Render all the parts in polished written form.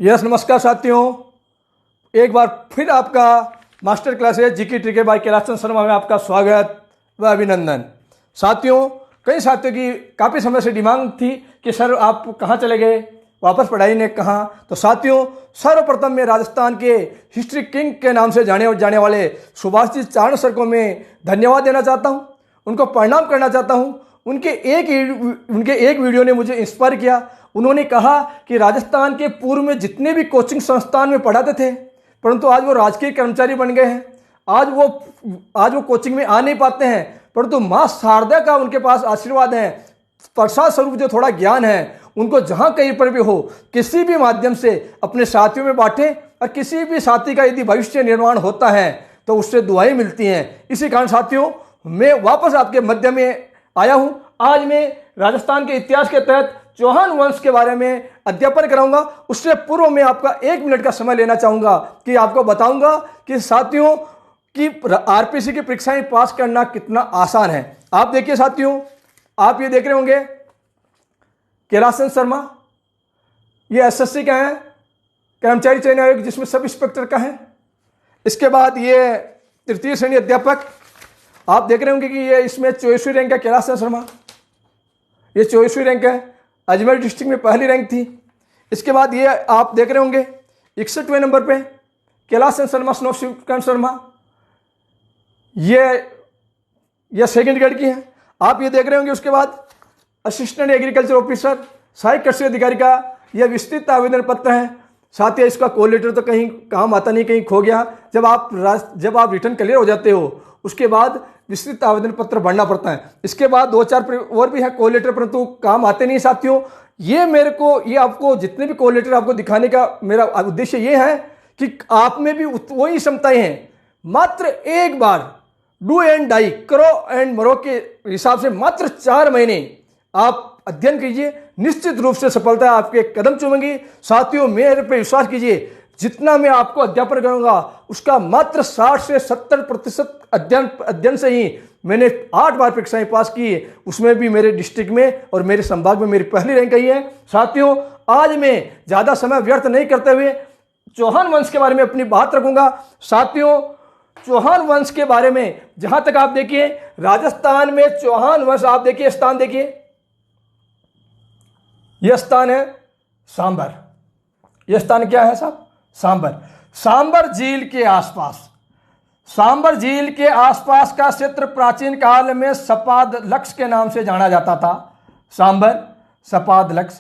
Yes, नमस्कार साथियों। एक बार फिर आपका master classes GK tricks by Kailash Chandra Sharma में आपका स्वागत व अभिनंदन। साथियों, कई साथियों की काफ़ी समय से डिमांड थी कि सर आप कहाँ चले गए, वापस पढ़ाई ने कहाँ। तो साथियों, सर्वप्रथम मैं राजस्थान के हिस्ट्री किंग के नाम से जाने वाले सुभाष जी चारण सर को मैं धन्यवाद देना चाहता हूँ, उनको प्रणाम करना चाहता हूँ। उनके एक वीडियो ने मुझे इंस्पायर किया। उन्होंने कहा कि राजस्थान के पूर्व में जितने भी कोचिंग संस्थान में पढ़ाते थे, परंतु आज वो राजकीय कर्मचारी बन गए हैं। आज वो कोचिंग में आ नहीं पाते हैं, परंतु माँ शारदा का उनके पास आशीर्वाद है, प्रसाद स्वरूप जो थोड़ा ज्ञान है उनको जहाँ कहीं पर भी हो किसी भी माध्यम से अपने साथियों में बांटें, और किसी भी साथी का यदि भविष्य निर्माण होता है तो उससे दुआएं मिलती हैं। इसी कारण साथियों, मैं वापस आपके मध्य में आया हूँ। आज मैं राजस्थान के इतिहास के तहत चौहान वंश के बारे में अध्यापन कराऊंगा। उससे पूर्व मैं आपका 1 मिनट का समय लेना चाहूंगा कि आपको बताऊंगा कि साथियों कि आरपीसी की परीक्षाएं पास करना कितना आसान है। आप देखिए साथियों, आप ये देख रहे होंगे कैलाश चंद्र शर्मा, ये एसएससी का है, कर्मचारी चयन आयोग जिसमें सब इंस्पेक्टर का है। इसके बाद ये तृतीय श्रेणी अध्यापक, आप देख रहे होंगे कि ये इसमें 24वीं रैंक है कैलाश चंद्र शर्मा, ये 24वीं रैंक है। अजमेर डिस्ट्रिक्ट में पहली रैंक थी। इसके बाद ये आप देख रहे होंगे 61वें नंबर पे कैलाश चंद्र शर्मा स्नो शिवकांत शर्मा, ये सेकंड ग्रेड की है। आप ये देख रहे होंगे उसके बाद असिस्टेंट एग्रीकल्चर ऑफिसर सहायक कृषि अधिकारी का यह विस्तृत आवेदन पत्र है। साथ ही इसका कॉल लेटर तो कहीं काम आता नहीं, कहीं खो गया। जब आप रिटर्न क्लियर हो जाते हो उसके बाद विस्तृत आवेदन पत्र भरना पड़ता है। इसके बाद 2-4 और भी है कॉल लेटर, परंतु काम आते नहीं साथियों। ये आपको जितने भी कॉल लेटर आपको दिखाने का मेरा उद्देश्य ये है कि आप में भी वही क्षमताएं हैं। मात्र एक बार डू एंड डाई, करो एंड मरो के हिसाब से मात्र 4 महीने आप अध्ययन कीजिए, निश्चित रूप से सफलता आपके कदम चूमेंगी। साथियों, मेरे पे विश्वास कीजिए, जितना मैं आपको अध्यापन करूंगा उसका मात्र 60 से 70% अध्ययन से ही मैंने 8 बार परीक्षाएं पास की, उसमें भी मेरे डिस्ट्रिक्ट में और मेरे संभाग में मेरी पहली रैंक आई है। साथियों, आज मैं ज्यादा समय व्यर्थ नहीं करते हुए चौहान वंश के बारे में अपनी बात रखूंगा। साथियों, चौहान वंश के बारे में जहां तक आप देखिए, राजस्थान में चौहान वंश, आप देखिए स्थान देखिए, यह स्थान है सांबर। यह स्थान क्या है साहब? सांबर। सांबर झील के आसपास, सांबर झील के आसपास का क्षेत्र प्राचीन काल में सपादलक्ष के नाम से जाना जाता था। सांबर, सपादलक्ष,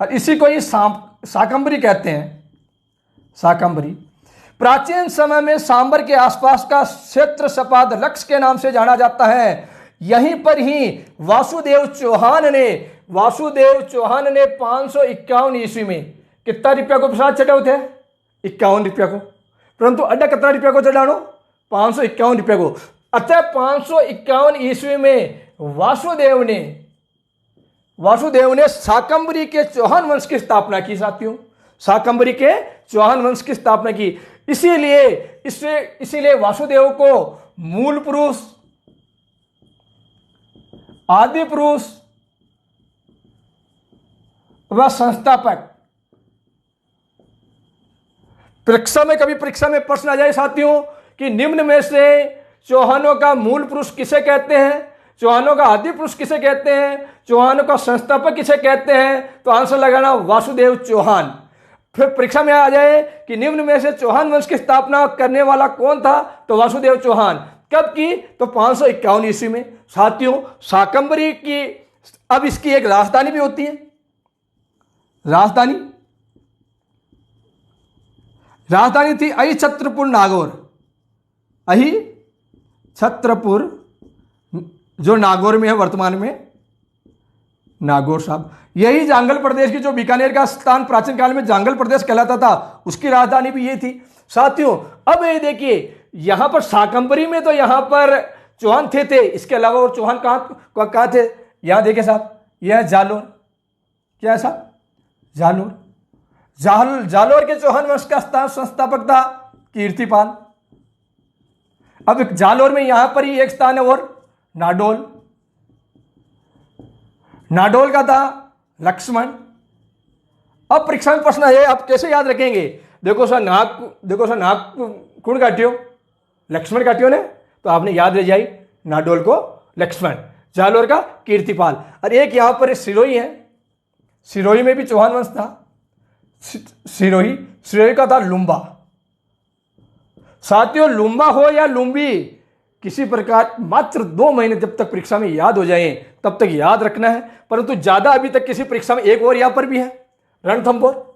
और इसी को ही शाकंभरी कहते हैं, शाकंभरी। प्राचीन समय में सांबर के आसपास का क्षेत्र सपादलक्ष के नाम से जाना जाता है। यहीं पर ही वासुदेव चौहान ने 551 ईस्वी में कितना रुपया को प्रसाद चढ़ाए थे? 51 रुपया को। परंतु अड्डा कितना रुपया को चढ़ानो? 551 रुपया को। अतः 551 ईस्वी में वासुदेव ने शाकंभरी के चौहान वंश की स्थापना की। साथियों, शाकंभरी के चौहान वंश की स्थापना की। इसीलिए वासुदेव को मूल पुरुष, आदि पुरुष व संस्थापक, कभी परीक्षा में प्रश्न आ जाए साथियों कि निम्न में से चौहानों का मूल पुरुष किसे कहते हैं, चौहानों का आदि पुरुष किसे कहते हैं, चौहानों का संस्थापक किसे कहते हैं, तो आंसर लगाना वासुदेव चौहान। फिर परीक्षा में आ जाए कि निम्न में से चौहान वंश की स्थापना करने वाला कौन था, तो वासुदेव चौहान। कब की? तो 551 ईस्वी में। साथियों, शाकंभरी की अब इसकी एक राजधानी भी होती है। राजधानी थी अहिछत्रपुर नागौर। अहिछत्रपुर जो नागौर में है वर्तमान में, नागौर साहब। यही जांगल प्रदेश की जो बीकानेर का स्थान प्राचीन काल में जांगल प्रदेश कहलाता था, उसकी राजधानी भी ये थी। साथियों, अब ये देखिए, यहां पर शाकंभरी में तो यहां पर चौहान थे। इसके अलावा और चौहान कहां थे? यहां देखिए साहब, यह जालोर। क्या है साहब? जालोर के चौहान वंश का संस्थापक था कीर्तिपाल। अब जालोर में यहां पर ही एक स्थान है और नाडोल का था लक्ष्मण। अब परीक्षा में प्रश्न है, आप कैसे याद रखेंगे? देखो सर नाग कौन काटियो? लक्ष्मण काटियो ने, तो आपने याद रह जाई नाडोल को लक्ष्मण, जालोर का कीर्तिपाल। और एक यहां पर सिरोही है, सिरोही में भी चौहान वंश था। सिरोही का था लुम्बा। साथियों, लुम्बा हो या लुम्बी, किसी प्रकार मात्र 2 महीने जब तक परीक्षा में याद हो जाए तब तक याद रखना है। परंतु ज्यादा अभी तक किसी परीक्षा में, एक और यहां पर भी है रणथंभौर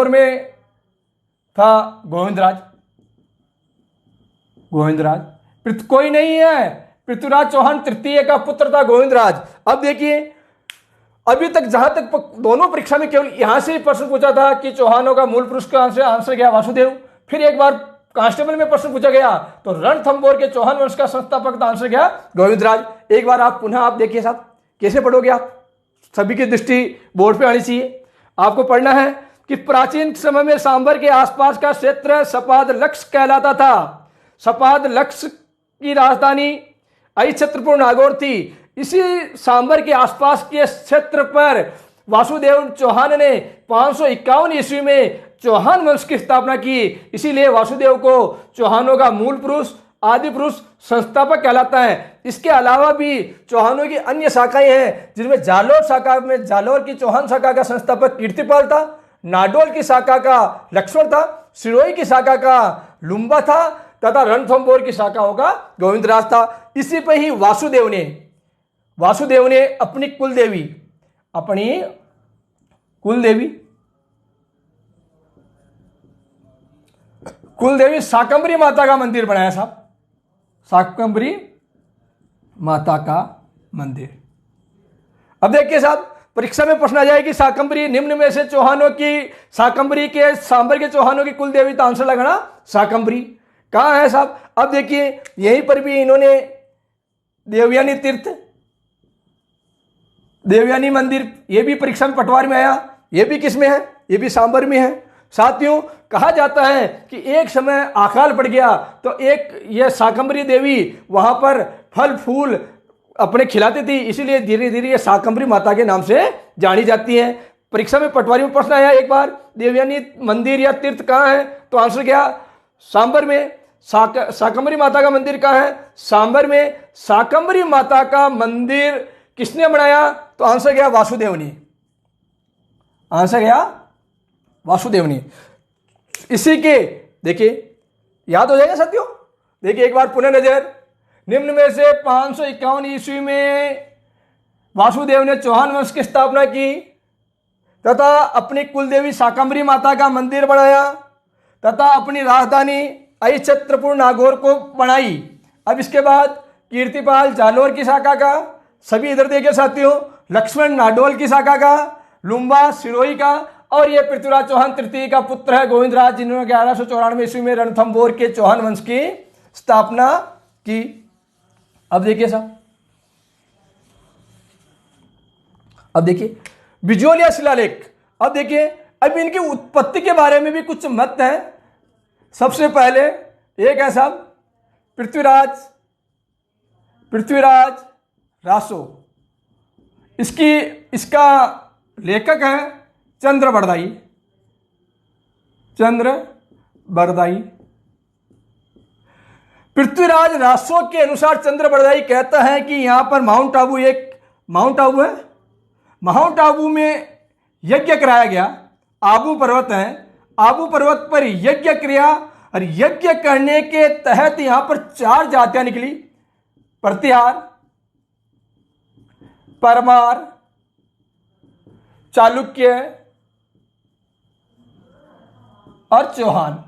में था गोविंदराज। कोई नहीं है, पृथ्वीराज चौहान तृतीय का पुत्र था गोविंदराज। अब देखिए, अभी तक जहां तक दोनों परीक्षा में केवल यहां से प्रश्न पूछा था कि चौहानों का मूल पुरुष का आंसर गया वासुदेव। फिर एक बार कांस्टेबल में प्रश्न पूछा गया तो रणथंभौर के चौहान वंश का संस्थापक का आंसर गया गोविंदराज। एक बार आप पुनः आप देखिए साहब, कैसे पढ़ोगे आप? सभी की दृष्टि बोर्ड पे आनी चाहिए। आपको पढ़ना है कि प्राचीन समय में सांबर के आसपास का क्षेत्र सपाद लक्ष कहलाता था। सपाद लक्ष की राजधानी अहिछत्रपुर नागौर थी। इसी सांबर के आसपास के क्षेत्र पर वासुदेव चौहान ने 551 ईस्वी में चौहान वंश की स्थापना की। इसीलिए वासुदेव को चौहानों का मूल पुरुष, आदि पुरुष, संस्थापक कहलाता है। इसके अलावा भी चौहानों की अन्य शाखाएं हैं, जिनमें जालोर शाखा में जालोर की चौहान शाखा का संस्थापक कीर्तिपाल था, नाडोल की शाखा का लक्ष्मण था, सिरोही की शाखा का लुम्बा था तथा रणथंभौर की शाखाओं का गोविंदराज था। इसी पर ही वासुदेव ने अपनी कुलदेवी शाकंभरी माता का मंदिर बनाया साहब। शाकंभरी माता का मंदिर। अब देखिए साहब, परीक्षा में प्रश्न आ जाए कि शाकंभरी निम्न में से चौहानों की, शाकंभरी के सांबर के चौहानों की कुलदेवी, तो आंसर लगाना शाकंभरी। कहां है साहब? अब देखिए, यहीं पर भी इन्होंने देवयानी मंदिर, यह भी परीक्षा में पटवार में आया। यह भी किस में है? यह भी सांबर में है। साथियों, कहा जाता है कि एक समय अकाल पड़ गया तो यह शाकंभरी देवी वहां पर फल फूल अपने खिलाती थी, इसीलिए धीरे धीरे ये शाकंभरी माता के नाम से जानी जाती है। परीक्षा में पटवारी में प्रश्न आया एक बार, देवयानी मंदिर या तीर्थ कहाँ है? तो आंसर क्या? सांबर में। शाकंभरी माता का मंदिर कहाँ है? सांबर में। शाकंभरी माता का मंदिर किसने बनाया? तो आंसर गया वासुदेव ने। इसी के देखिए, याद हो जाएगा साथियों। देखिए एक बार पुनः नजर, निम्न में से 551 ईस्वी में वासुदेव ने चौहान वंश की स्थापना की तथा अपनी कुलदेवी शाकंभरी माता का मंदिर बनाया तथा अपनी राजधानी अहिछत्रपुर नागौर को बनाई। अब इसके बाद कीर्तिपाल जालोर की शाखा का, सभी इधर देखिए साथियों, लक्ष्मण नाडोल की शाखा का, लुम्बा सिरोही का, और यह पृथ्वीराज चौहान तृतीय का पुत्र है गोविंदराज, जिन्होंने 1194 ईस्वी में रणथंभौर के चौहान वंश की स्थापना की। अब देखिए साहब, अब देखिए बिजोलिया शिलालेख। अब देखिए, अब इनकी उत्पत्ति के बारे में भी कुछ मत है। सबसे पहले एक है साहब पृथ्वीराज रासो, इसका लेखक है चंद्र बरदाई। पृथ्वीराज रासो के अनुसार चंद्र बरदाई कहता है कि यहां पर माउंट आबू है, माउंट आबू में यज्ञ कराया गया। आबू पर्वत है, आबू पर्वत पर यज्ञ क्रिया, और यज्ञ करने के तहत यहां पर 4 जातियां निकली: प्रतिहार, परमार, चालुक्य और चौहान।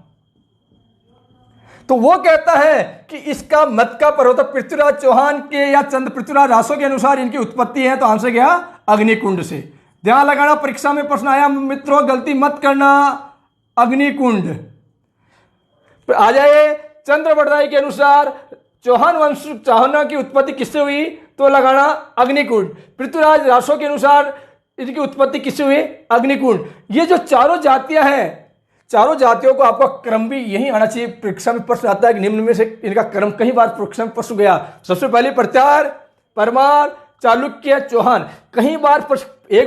तो वो कहता है कि इसका मत का पर्वत पृथ्वीराज चौहान के या पृथ्वीराज रासो के अनुसार इनकी उत्पत्ति है, तो आंसर गया अग्निकुंड से। ध्यान लगाना, परीक्षा में प्रश्न आया मित्रों, गलती मत करना। अग्निकुंड आ जाए। चंद्र बरदाई के अनुसार चौहानों की उत्पत्ति किससे हुई? तो लगाना अग्निकुंड। पृथ्वीराज रासो के अनुसार इनकी उत्पत्ति किससे हुई? अग्निकुंड। ये जो चारों जातियां हैं, चारों जातियों को आपका क्रम भी यही आना चाहिए। परीक्षा में प्रश्न आता है कि निम्न में से इनका क्रम, कई बार परीक्षा में प्रश्न गया। सबसे पहले प्रतिहार, परमार, चालुक्य, चौहान। एक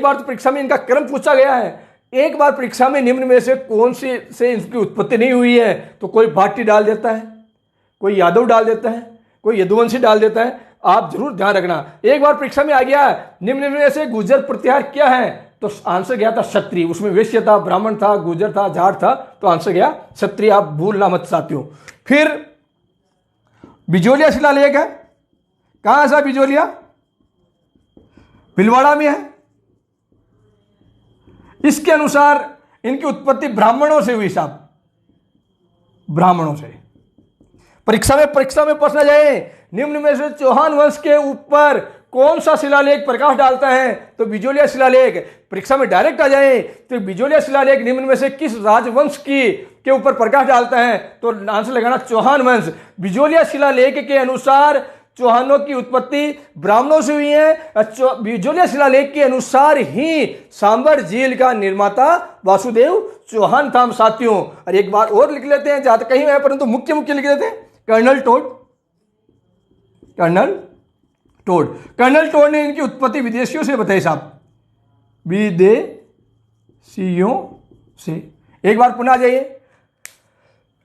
बार तो परीक्षा में इनका क्रम पूछा गया है। एक बार परीक्षा में निम्न में से कौन से इनकी उत्पत्ति नहीं हुई है, तो कोई भाटी डाल देता है, कोई यादव डाल देता है, कोई यदुवंशी डाल देता है। आप जरूर ध्यान रखना। एक बार परीक्षा में आ गया निम्न में से गुर्जर प्रत्याहार क्या है, तो आंसर गया था क्षत्रिय। उसमें वैश्य था, ब्राह्मण था, गुर्जर था, जाट था, तो आंसर गया क्षत्रिय। आप भूलना मत साथियों। फिर बिजोलिया शिलालेख है। कहां सा बिजोलिया? भीलवाड़ा में है। इसके अनुसार इनकी उत्पत्ति ब्राह्मणों से हुई साहब, ब्राह्मणों से। परीक्षा में पूछना जाए निम्न में से चौहान वंश के ऊपर कौन सा शिलालेख प्रकाश डालता है, तो बिजोलिया शिलालेख। परीक्षा में डायरेक्ट आ जाए तो बिजोलिया शिलालेख निम्न में से किस राजवंश के ऊपर प्रकाश डालता है, तो आंसर लगाना चौहान वंश। बिजोलिया शिलालेख के अनुसार चौहानों की उत्पत्ति ब्राह्मणों से हुई है। बिजोलिया शिलालेख के अनुसार ही सांबर झील का निर्माता वासुदेव चौहान था साथियों। और एक बार और लिख लेते हैं, जहां तक कहीं है परंतु मुख्य लिख लेते हैं। कर्नल टोड ने इनकी उत्पत्ति विदेशियों से बताई साहब, विदेशियों से। एक बार पुनः जाइए,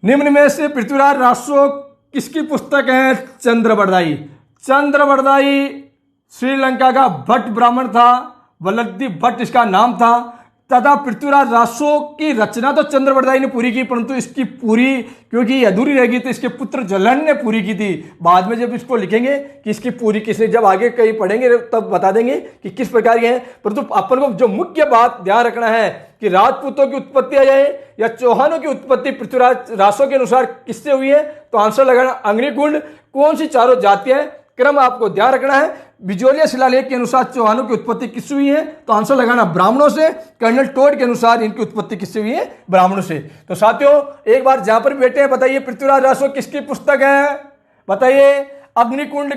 निम्न में से पृथ्वीराज रासो किसकी पुस्तक है? चंद्रवरदायी। चंद्रवरदायी श्रीलंका का भट्ट ब्राह्मण था, वल्लभी भट्ट इसका नाम था। तथा पृथ्वीराज रासो की रचना तो चंद्रवरदायी ने पूरी की, परंतु इसकी पूरी क्योंकि अधूरी रह गई तो इसके पुत्र जलन ने पूरी की थी। बाद में जब इसको लिखेंगे कि इसकी पूरी किसने, जब आगे कहीं पढ़ेंगे तब बता देंगे कि किस प्रकार के हैं। परंतु अपन को जो मुख्य बात ध्यान रखना है कि राजपूतों की उत्पत्ति आ जाए या चौहानों की उत्पत्ति पृथ्वीराज रासो के अनुसार किससे हुई है, तो आंसर लगाना अग्निकुंड। कौन सी चारों जातियां, क्रम आपको ध्यान रखना है। बिजोलिया शिलालेख के अनुसार चौहानों की उत्पत्ति किससे हुई है, तो आंसर लगाना ब्राह्मणों से। कर्नल टोड के अनुसार इनकी उत्पत्ति किससे हुई है? ब्राह्मणों से। तो साथियों एक बार जहां पर बैठे हैं बताइए पृथ्वीराज रासो किसकी पुस्तक है? बताइए। अग्निकुंड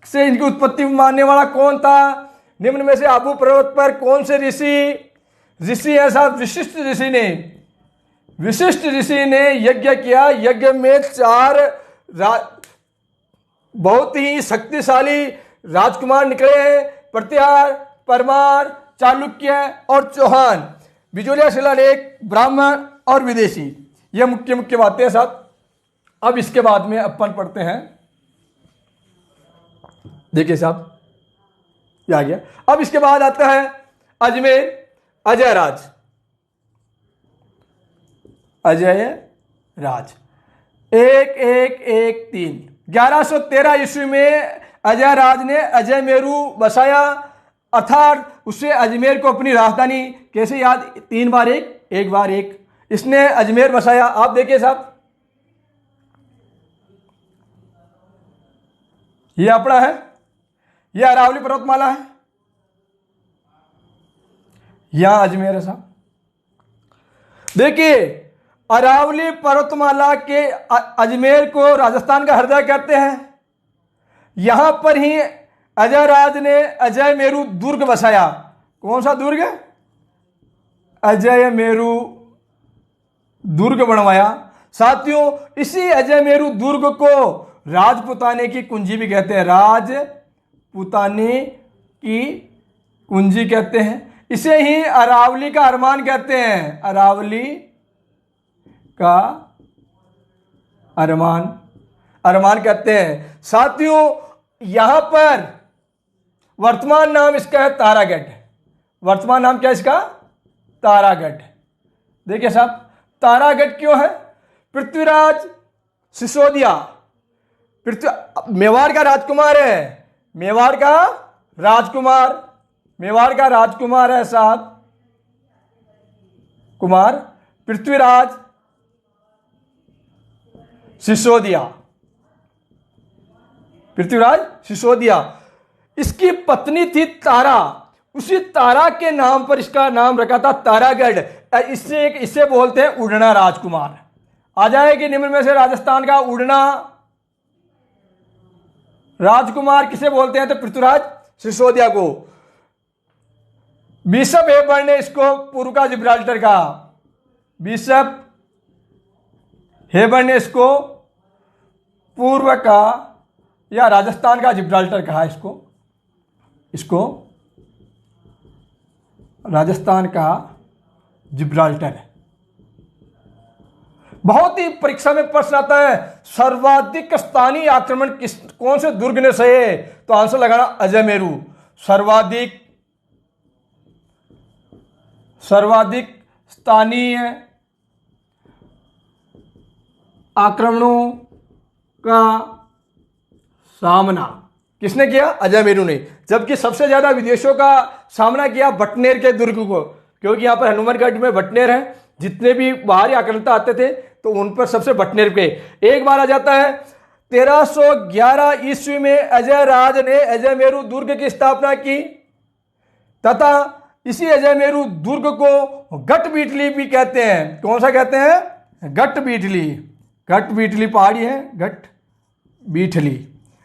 से इनकी उत्पत्ति मानने वाला कौन था? निम्न में से आबू पर्वत पर कौन से ऋषि है साहब? विशिष्ट ऋषि ने यज्ञ किया। यज्ञ में 4 बहुत ही शक्तिशाली राजकुमार निकले हैं, प्रत्याहार, परमार, चालुक्य और चौहान। बिजोलिया शिलालेख ब्राह्मण और विदेशी, ये मुख्य बातें हैं साहब। अब इसके बाद में अपन पढ़ते हैं, देखिए साहब ये आ गया। अब इसके बाद आता है अजमेर अजय राज 1113। 1113 ईस्वी में अजय राज ने अजय मेरू बसाया, अर्थात उससे अजमेर को अपनी राजधानी, कैसे याद, 3 बार 1 बार 1, इसने अजमेर बसाया। आप देखिए साहब ये अपना है, ये अरावली पर्वतमाला है, यहां अजमेर है साहब। देखिए अरावली पर्वतमाला के अजमेर को राजस्थान का हृदय कहते हैं। यहां पर ही अजय राज ने अजय मेरू दुर्ग बसाया। कौन सा दुर्ग? अजय मेरू दुर्ग बनवाया। साथियों इसी अजय मेरू दुर्ग को राजपुताने की कुंजी भी कहते हैं, राजपुताने की कुंजी कहते हैं। इसे ही अरावली का अरमान कहते हैं, अरावली का अरमान कहते हैं। साथियों यहां पर वर्तमान नाम इसका है तारागढ़। वर्तमान नाम क्या है इसका? तारागढ़। देखिए साहब तारागढ़ क्यों है? पृथ्वीराज सिसोदिया मेवाड़ का राजकुमार है, मेवाड़ का राजकुमार है साहब, कुमार पृथ्वीराज सिसोदिया। इसकी पत्नी थी तारा, उसी तारा के नाम पर इसका नाम रखा था तारागढ़। इससे बोलते हैं उड़ना राजकुमार। आ जाएगी निम्न में से राजस्थान का उड़ना राजकुमार किसे बोलते हैं, तो पृथ्वीराज सिसोदिया को। बिशप हेबर्न ने इसको पूर्व का जिब्राल्टर कहा, बिशप हेबर्न ने इसको पूर्व का या राजस्थान का जिब्राल्टर कहा इसको। इसको राजस्थान का जिब्राल्टर है। बहुत ही परीक्षा में प्रश्न आता है, सर्वाधिक स्थानीय आक्रमण कौन से दुर्ग ने सहे? तो आंसर लगाना अजयमेरु। सर्वाधिक स्थानीय आक्रमणों का सामना किसने किया? अजयमेरु ने। जबकि सबसे ज्यादा विदेशियों का सामना किया बटनेर के दुर्ग को, क्योंकि यहां पर हनुमानगढ़ में बटनेर है। जितने भी बाहरी आक्रमणता आते थे तो उन पर सबसे बटनेर पे। एक बार आ जाता है 1311 ईस्वी में अजय राज ने अजयमेरु दुर्ग की स्थापना की तथा इसी अजयमेरु दुर्ग को गटबीटली भी कहते हैं। कौन सा कहते हैं? गटबीटली। गटबीटली पहाड़ी है,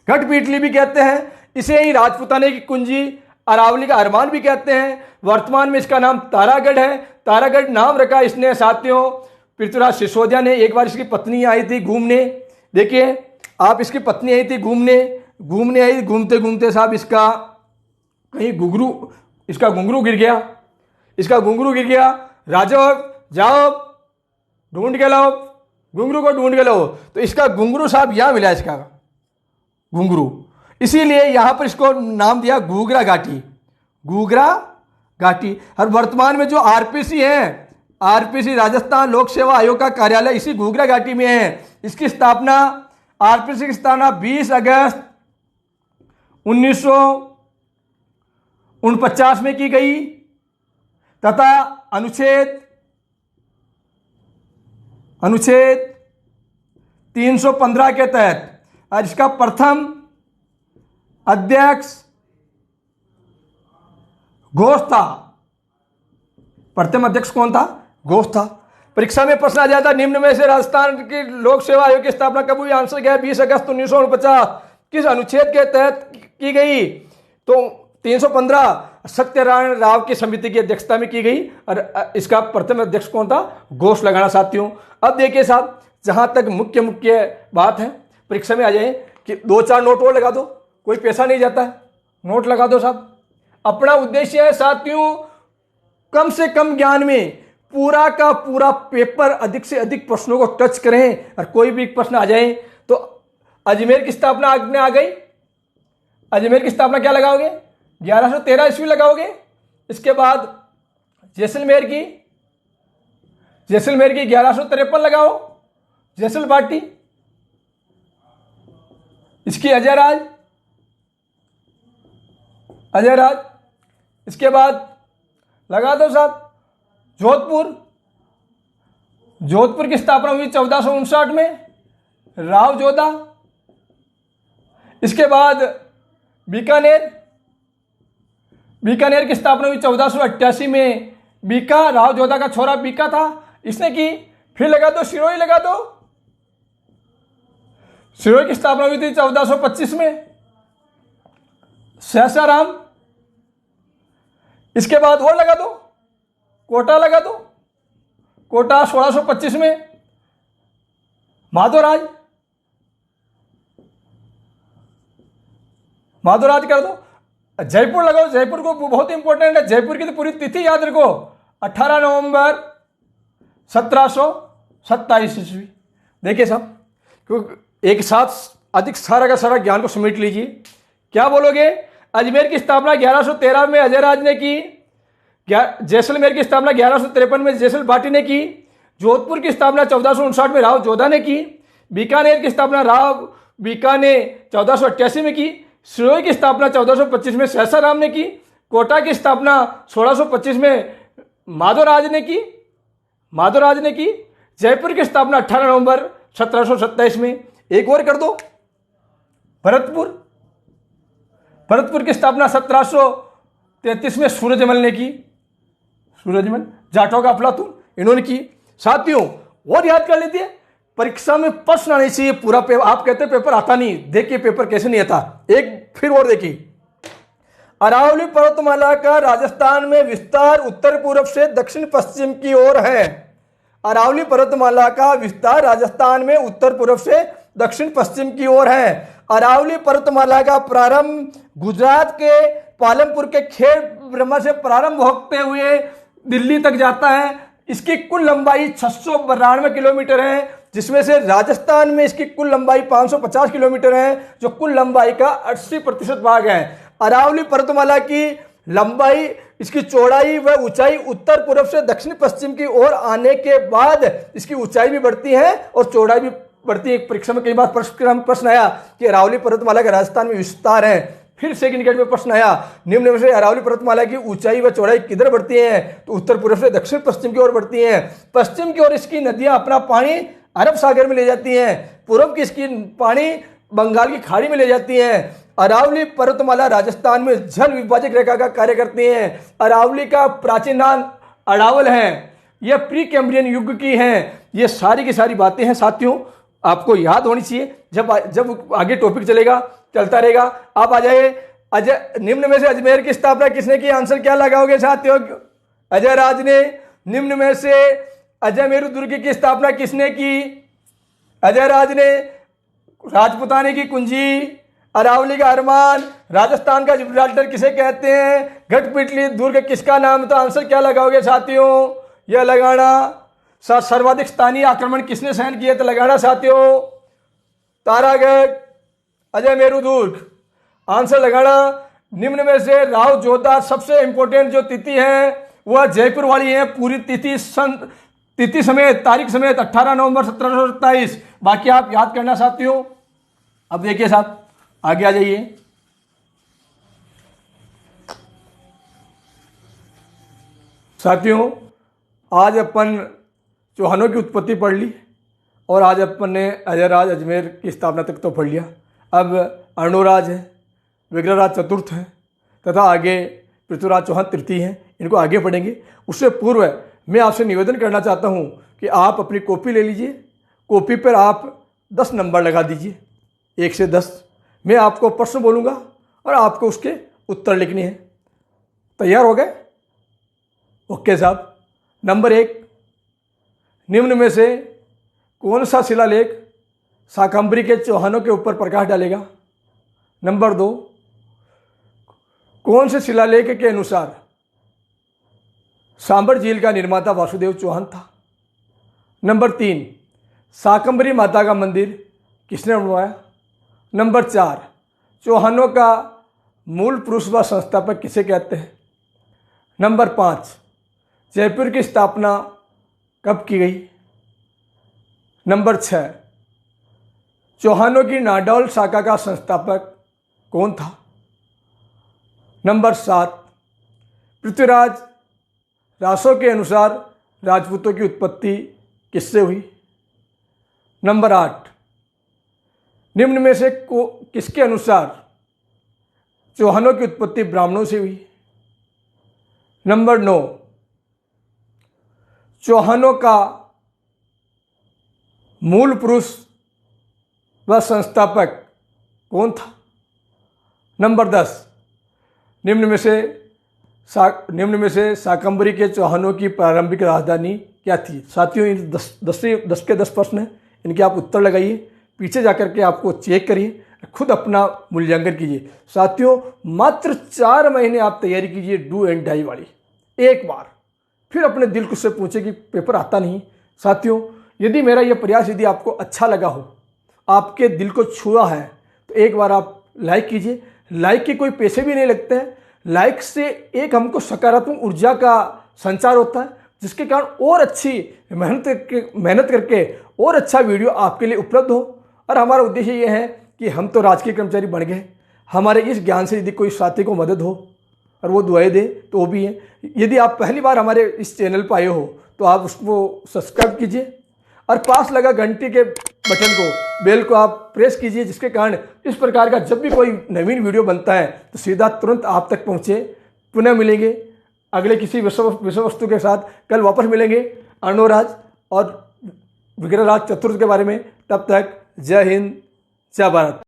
गटबीटली भी कहते हैं। इसे ही राजपूताने की कुंजी, अरावली का अरमान भी कहते हैं। वर्तमान में इसका नाम तारागढ़ है। तारागढ़ नाम रखा इसने साथियों पृथ्वीराज सिसोदिया ने। एक बार इसकी पत्नी आई थी घूमने, देखिए आप, इसकी पत्नी आई थी घूमने आई, घूमते घूमते साहब इसका कहीं घुंघरू गिर गया। राजा जाओ ढूंढ के लाओ, घुंघरू को ढूंढ के लाओ। तो इसका घुंघरू साहब यहां मिला, इसका घुंघरू, इसीलिए यहां पर इसको नाम दिया घूघरा घाटी। और वर्तमान में जो आरपीसी है, आरपीसी राजस्थान लोक सेवा आयोग का कार्यालय इसी घूघरा घाटी में है। इसकी स्थापना, आरपीसी की स्थापना 20 अगस्त 1949 में की गई तथा अनुच्छेद 315 के तहत और इसका प्रथम अध्यक्ष घोष था। प्रथम अध्यक्ष कौन था? घोष था। परीक्षा में प्रश्न आ जाता है, निम्न में से राजस्थान की लोक सेवा आयोग की स्थापना कब हुई? आंसर क्या है? 20 अगस्त 1949। किस अनुच्छेद के तहत की गई? तो 315 सत्यनारायण राव की समिति की अध्यक्षता में की गई और इसका प्रथम अध्यक्ष कौन था? घोष लगाना साथियों। अब देखिए साहब, जहां तक मुख्य बात है, परीक्षा में आ जाए कि 2-4 नोट और लगा दो, कोई पैसा नहीं जाता है, नोट लगा दो साहब। अपना उद्देश्य है साथियों कम से कम ज्ञान में पूरा का पूरा पेपर अधिक से अधिक प्रश्नों को टच करें और कोई भी प्रश्न आ जाए तो अजमेर की स्थापना आ गई। अजमेर की स्थापना क्या लगाओगे? 1113 ईस्वी लगाओगे। इसके बाद जैसलमेर की 1153 लगाओ, जैसल बाटी। इसकी अजय राज। इसके बाद लगा दो साहब जोधपुर की स्थापना हुई 1459 में, राव जोधा। इसके बाद बीकानेर की स्थापना हुई 1488 में। बीका, राव जोधा का छोरा बीका था, इसने की। फिर लगा दो सिरोही, लगा दो। सिरोही की स्थापना हुई थी 1425 में, सहसाराम। इसके बाद और लगा दो, कोटा लगा दो। कोटा 1625 में, माधोराज कर दो। जयपुर लगाओ, जयपुर को बहुत इंपॉर्टेंट है। जयपुर की तो पूरी तिथि याद रखो, 18 नवंबर 1727 ईस्वी। देखिए साहब, क्योंकि एक साथ अधिक सारा का सारा ज्ञान को समेट लीजिए। क्या बोलोगे? अजमेर की स्थापना 1113 में अजय राज ने की। जैसलमेर की स्थापना 1153 में जैसल बाटी ने की। जोधपुर की स्थापना 1459 में राव जोधा ने की। बीकानेर की स्थापना राव बीका ने 1488 में की। सिरोही की स्थापना 1425 में सहसाराम ने की। कोटा की स्थापना 1625 में माधोराज ने की। जयपुर की स्थापना 18 नवंबर 1727 में। एक और कर दो, भरतपुर की स्थापना 1733 में सूरजमल ने की। जाटों का अफलातून इन्होंने की। साथियों और याद कर लीजिए, परीक्षा में प्रश्न आने चाहिए पूरा पेपर। आप कहते हैं पेपर आता नहीं, देखिए पेपर कैसे नहीं आता। एक फिर और देखिए, अरावली पर्वतमाला का राजस्थान में विस्तार उत्तर पूर्व से दक्षिण पश्चिम की ओर है। अरावली पर्वतमाला का विस्तार राजस्थान में उत्तर पूर्व से दक्षिण पश्चिम की ओर है। अरावली पर्वतमाला का प्रारंभ गुजरात के पालमपुर के खेड़ ब्रह्मा से प्रारंभ होते हुए दिल्ली तक जाता है। इसकी कुल लंबाई 692 किलोमीटर है, जिसमें से राजस्थान में इसकी कुल लंबाई 550 किलोमीटर है, जो कुल लंबाई का 80% भाग है। अरावली पर्वतमाला की लंबाई, इसकी चौड़ाई व ऊंचाई उत्तर पूर्व से दक्षिण पश्चिम की ओर आने के बाद इसकी ऊंचाई भी बढ़ती है और चौड़ाई भी बढ़ती है। परीक्षा में कई बार प्रश्न आया कि अरावली पर्वतमाला का राजस्थान में विस्तार है। फिर सेकंड ग्रेड में प्रश्न आया, निम्न में से अरावली पर्वतमाला की ऊंचाई व चौड़ाई किधर बढ़ती है? तो उत्तर पूर्व से दक्षिण पश्चिम की ओर बढ़ती है। पश्चिम की ओर इसकी नदियां अपना पानी अरब सागर में ले जाती हैं, पूर्व की इसकी पानी बंगाल की खाड़ी में ले जाती हैं। अरावली पर्वतमाला राजस्थान में जल विभाजक रेखा का कार्य करती है। अरावली का प्राचीन नाम अड़ावल है। यह प्री कैम्ब्रियन युग की है। ये सारी की सारी बातें हैं साथियों, आपको याद होनी चाहिए। जब आगे टॉपिक चलता रहेगा। आप आ जाइए। निम्न में से अजमेर की स्थापना किसने की? आंसर क्या लगाओगे साथियों? अजय राज ने। निम्न में से अजयमेरु दुर्ग की स्थापना किसने की? अजय राज ने। राजपुताने की कुंजी, अरावली का अरमान, राजस्थान का जिब्राल्टर किसे कहते हैं? गढ़पिटली दुर्ग किसका नाम था? आंसर क्या लगाओगे साथियों? यह लगाना। सर्वाधिक स्थानीय आक्रमण किसने सहन किए थे? लगाना साथियों। तारागढ़, अजयमेरु दुर्ग। आंसर लगाना। निम्न में से राव जोधा सबसे इंपॉर्टेंट जो तिथि है वह जयपुर वाली है। पूरी तिथि समेत तारीख समेत 18 नवंबर 1727। बाकी आप याद करना साथियों। अब देखिए साहब, आगे आ जाइए। साथियों, आज अपन चौहानों की उत्पत्ति पढ़ ली और आज अपन ने अजयराज अजमेर की स्थापना तक तो पढ़ लिया। अब अर्णोराज है, विग्रहराज चतुर्थ है तथा आगे पृथ्वीराज चौहान तृतीय हैं। इनको आगे पढ़ेंगे। उससे पूर्व मैं आपसे निवेदन करना चाहता हूं कि आप अपनी कॉपी ले लीजिए। कॉपी पर आप 10 नंबर लगा दीजिए, 1 से 10। मैं आपको प्रश्न बोलूँगा और आपको उसके उत्तर लिखने हैं। तैयार हो गए? ओके साहब। नंबर 1, निम्न में से कौन सा शिलालेख शाकंभरी के चौहानों के ऊपर प्रकाश डालेगा? नंबर 2, कौन से शिलालेख के अनुसार सांबर झील का निर्माता वासुदेव चौहान था? नंबर 3, शाकंभरी माता का मंदिर किसने बनवाया? नंबर 4, चौहानों का मूल पुरुष व संस्थापक किसे कहते हैं? नंबर 5, जयपुर की स्थापना कब की गई? नंबर 6, चौहानों की नाडौल शाखा का संस्थापक कौन था? नंबर 7, पृथ्वीराज रासो के अनुसार राजपूतों की उत्पत्ति किससे हुई? नंबर 8, निम्न में से किसके अनुसार चौहानों की उत्पत्ति ब्राह्मणों से हुई? नंबर 9, चौहानों का मूल पुरुष व संस्थापक कौन था? नंबर 10, निम्न में से शाकंभरी के चौहानों की प्रारंभिक राजधानी क्या थी? साथियों, इन 10 के 10 प्रश्न हैं। इनके आप उत्तर लगाइए, पीछे जाकर के आपको चेक करिए, खुद अपना मूल्यांकन कीजिए। साथियों, मात्र 4 महीने आप तैयारी कीजिए डू एंड डाई वाली। एक बार फिर अपने दिल को से पूछे कि पेपर आता नहीं। साथियों, यदि मेरा यह प्रयास यदि आपको अच्छा लगा हो, आपके दिल को छुआ है, तो एक बार आप लाइक कीजिए। लाइक के कोई पैसे भी नहीं लगते हैं। लाइक से एक हमको सकारात्मक ऊर्जा का संचार होता है, जिसके कारण और अच्छी मेहनत करके और अच्छा वीडियो आपके लिए उपलब्ध हो। और हमारा उद्देश्य ये है कि हम तो राजकीय कर्मचारी बन गए, हमारे इस ज्ञान से यदि कोई साथी को मदद हो और वो दुआएं दे तो वो भी है। यदि आप पहली बार हमारे इस चैनल पर आए हो तो आप उसको सब्सक्राइब कीजिए और पास लगा घंटी के बटन को, बेल को आप प्रेस कीजिए, जिसके कारण इस प्रकार का जब भी कोई नवीन वीडियो बनता है तो सीधा तुरंत आप तक पहुँचे। पुनः मिलेंगे अगले किसी विषय वस्तु के साथ। कल वापस मिलेंगे अर्णोराज और विग्रहराज चतुर्थ के बारे में। तब तक जय हिंद, जय भारत।